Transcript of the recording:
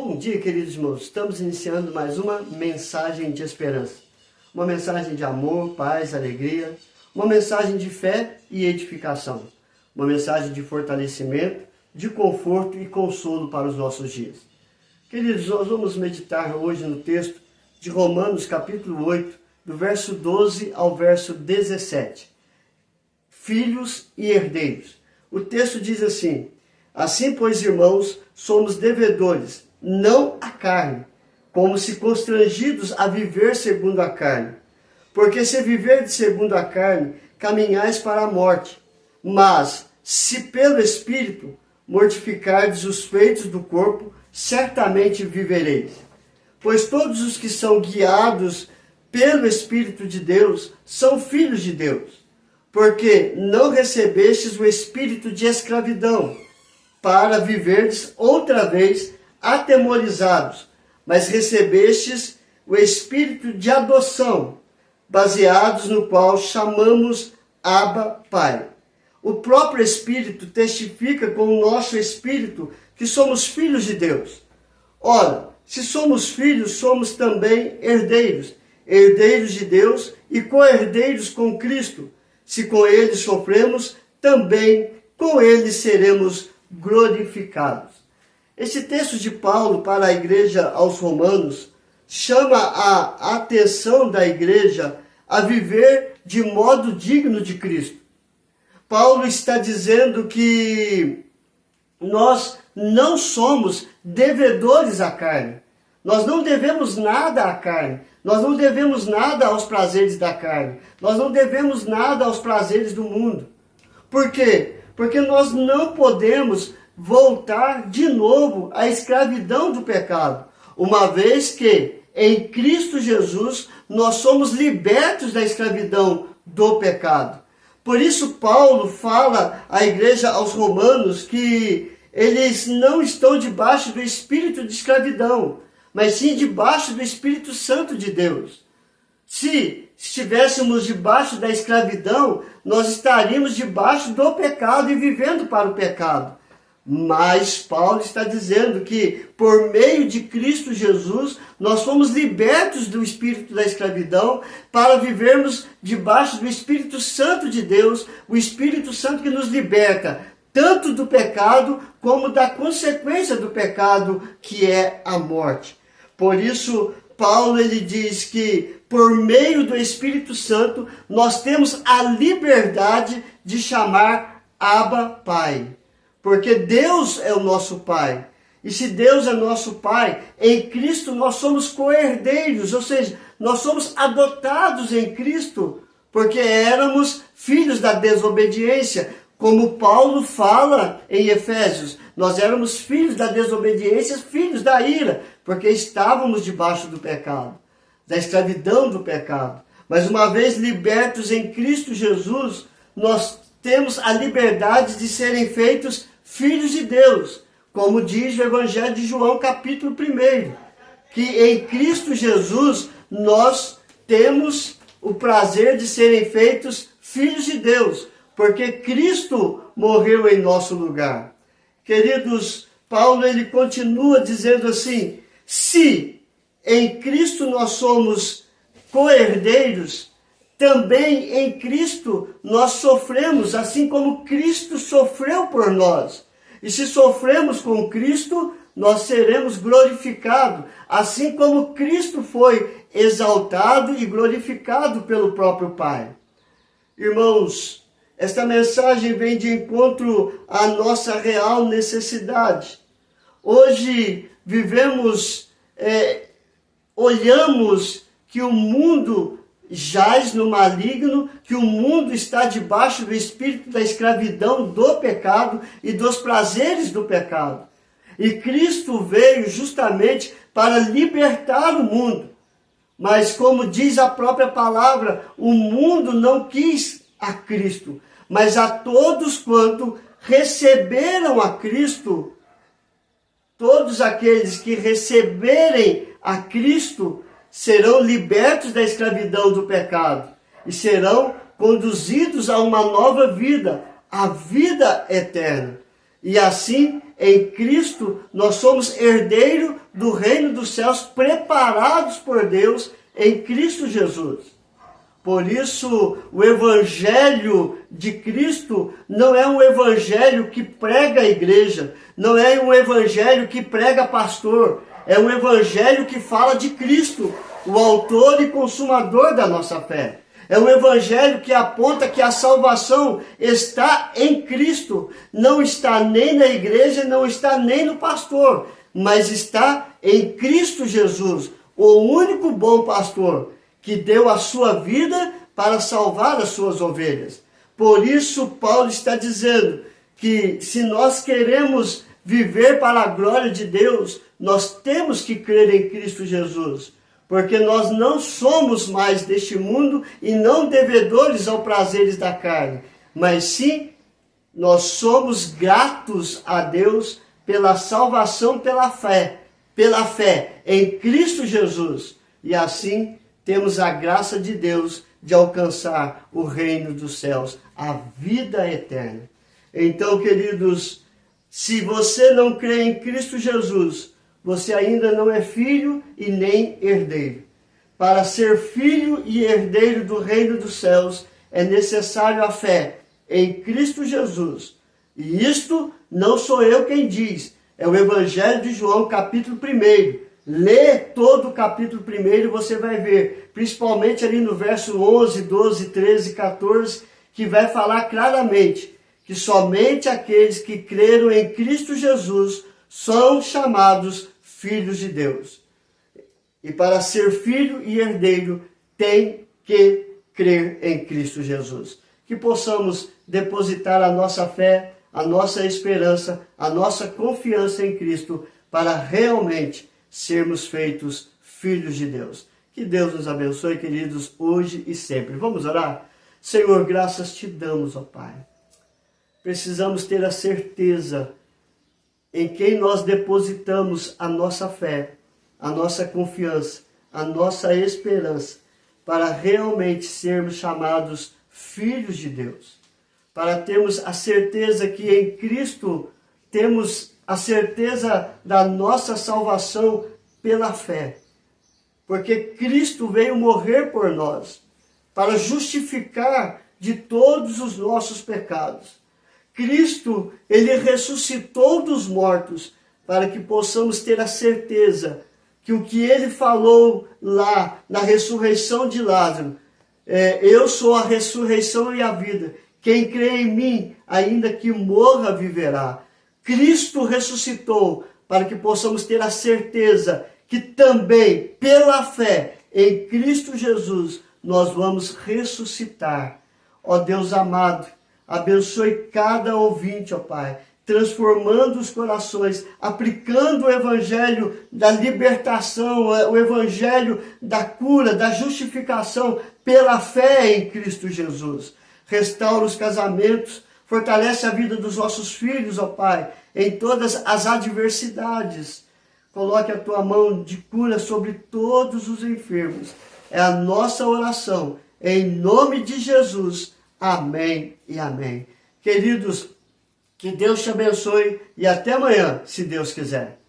Bom dia, queridos irmãos. Estamos iniciando mais uma mensagem de esperança. Uma mensagem de amor, paz, alegria. Uma mensagem de fé e edificação. Uma mensagem de fortalecimento, de conforto e consolo para os nossos dias. Queridos, nós vamos meditar hoje no texto de Romanos capítulo 8, do verso 12 ao verso 17. Filhos e herdeiros. O texto diz assim: assim, pois, irmãos, somos devedores, não à carne, como se constrangidos a viver segundo a carne. Porque se viverdes segundo a carne, caminhais para a morte. Mas, se pelo Espírito mortificardes os feitos do corpo, certamente vivereis. Pois todos os que são guiados pelo Espírito de Deus são filhos de Deus. Porque não recebestes o espírito de escravidão, para viverdes outra vez atemorizados, mas recebestes o espírito de adoção, baseados no qual chamamos Abba, Pai. O próprio Espírito testifica com o nosso espírito que somos filhos de Deus. Ora, se somos filhos, somos também herdeiros, herdeiros de Deus e co-herdeiros com Cristo. Se com ele sofremos, também com ele seremos glorificados. Esse texto de Paulo para a igreja aos Romanos chama a atenção da igreja a viver de modo digno de Cristo. Paulo está dizendo que nós não somos devedores à carne. Nós não devemos nada à carne. Nós não devemos nada aos prazeres da carne. Nós não devemos nada aos prazeres do mundo. Por quê? Porque nós não podemos voltar de novo à escravidão do pecado, uma vez que em Cristo Jesus nós somos libertos da escravidão do pecado. Por isso Paulo fala à igreja aos Romanos que eles não estão debaixo do espírito de escravidão, mas sim debaixo do Espírito Santo de Deus. Se estivéssemos debaixo da escravidão, nós estaríamos debaixo do pecado e vivendo para o pecado. Mas Paulo está dizendo que por meio de Cristo Jesus, nós fomos libertos do espírito da escravidão para vivermos debaixo do Espírito Santo de Deus, o Espírito Santo que nos liberta tanto do pecado como da consequência do pecado, que é a morte. Por isso, Paulo ele diz que por meio do Espírito Santo, nós temos a liberdade de chamar Abba, Pai. Porque Deus é o nosso Pai. E se Deus é nosso Pai, em Cristo nós somos co-herdeiros, ou seja, nós somos adotados em Cristo, porque éramos filhos da desobediência. Como Paulo fala em Efésios, nós éramos filhos da desobediência, filhos da ira, porque estávamos debaixo do pecado, da escravidão do pecado. Mas uma vez libertos em Cristo Jesus, nós temos a liberdade de serem feitos filhos de Deus, como diz o Evangelho de João, capítulo 1, que em Cristo Jesus nós temos o prazer de serem feitos filhos de Deus, porque Cristo morreu em nosso lugar. Queridos, Paulo ele continua dizendo assim: se em Cristo nós somos co-herdeiros, também em Cristo nós sofremos, assim como Cristo sofreu por nós. E se sofremos com Cristo, nós seremos glorificados, assim como Cristo foi exaltado e glorificado pelo próprio Pai. Irmãos, esta mensagem vem de encontro à nossa real necessidade. Hoje vivemos, olhamos que o mundo jaz no maligno, que o mundo está debaixo do espírito da escravidão do pecado e dos prazeres do pecado. E Cristo veio justamente para libertar o mundo. Mas como diz a própria palavra, o mundo não quis a Cristo, mas a todos quanto receberam a Cristo, todos aqueles que receberem a Cristo, serão libertos da escravidão do pecado e serão conduzidos a uma nova vida, a vida eterna. E assim Em Cristo, nós somos herdeiros do reino dos céus, preparados por Deus em Cristo Jesus. Por isso, o evangelho de Cristo não é um evangelho que prega a igreja, não é um evangelho que prega pastor, é um evangelho que fala de Cristo, o autor e consumador da nossa fé. É um evangelho que aponta que a salvação está em Cristo, não está nem na igreja, não está nem no pastor, mas está em Cristo Jesus, o único bom pastor, que deu a sua vida para salvar as suas ovelhas. Por isso, Paulo está dizendo que se nós queremos viver para a glória de Deus, nós temos que crer em Cristo Jesus, porque nós não somos mais deste mundo e não devedores aos prazeres da carne, mas sim, nós somos gratos a Deus pela salvação pela fé em Cristo Jesus, e assim temos a graça de Deus de alcançar o reino dos céus, a vida eterna. Então, queridos, se você não crê em Cristo Jesus, você ainda não é filho e nem herdeiro. Para ser filho e herdeiro do reino dos céus, é necessário a fé em Cristo Jesus. E isto não sou eu quem diz, é o Evangelho de João, capítulo 1. Lê todo o capítulo 1, você vai ver, principalmente ali no verso 11, 12, 13, 14, que vai falar claramente que somente aqueles que creram em Cristo Jesus são chamados filhos de Deus. E para ser filho e herdeiro, tem que crer em Cristo Jesus. Que possamos depositar a nossa fé, a nossa esperança, a nossa confiança em Cristo, para realmente sermos feitos filhos de Deus. Que Deus nos abençoe, queridos, hoje e sempre. Vamos orar? Senhor, graças te damos, ó Pai. Precisamos ter a certeza em quem nós depositamos a nossa fé, a nossa confiança, a nossa esperança, para realmente sermos chamados filhos de Deus. Para termos a certeza que em Cristo temos a certeza da nossa salvação pela fé. Porque Cristo veio morrer por nós, para justificar de todos os nossos pecados. Cristo, ele ressuscitou dos mortos, para que possamos ter a certeza que o que ele falou lá na ressurreição de Lázaro, eu sou a ressurreição e a vida. Quem crê em mim, ainda que morra, viverá. Cristo ressuscitou para que possamos ter a certeza que também, pela fé em Cristo Jesus, nós vamos ressuscitar. Ó Deus amado, abençoe cada ouvinte, ó Pai, transformando os corações, aplicando o evangelho da libertação, o evangelho da cura, da justificação pela fé em Cristo Jesus. Restaura os casamentos, fortalece a vida dos nossos filhos, ó Pai, em todas as adversidades. Coloque a tua mão de cura sobre todos os enfermos. É a nossa oração, em nome de Jesus. Amém e amém. Queridos, que Deus te abençoe e até amanhã, se Deus quiser.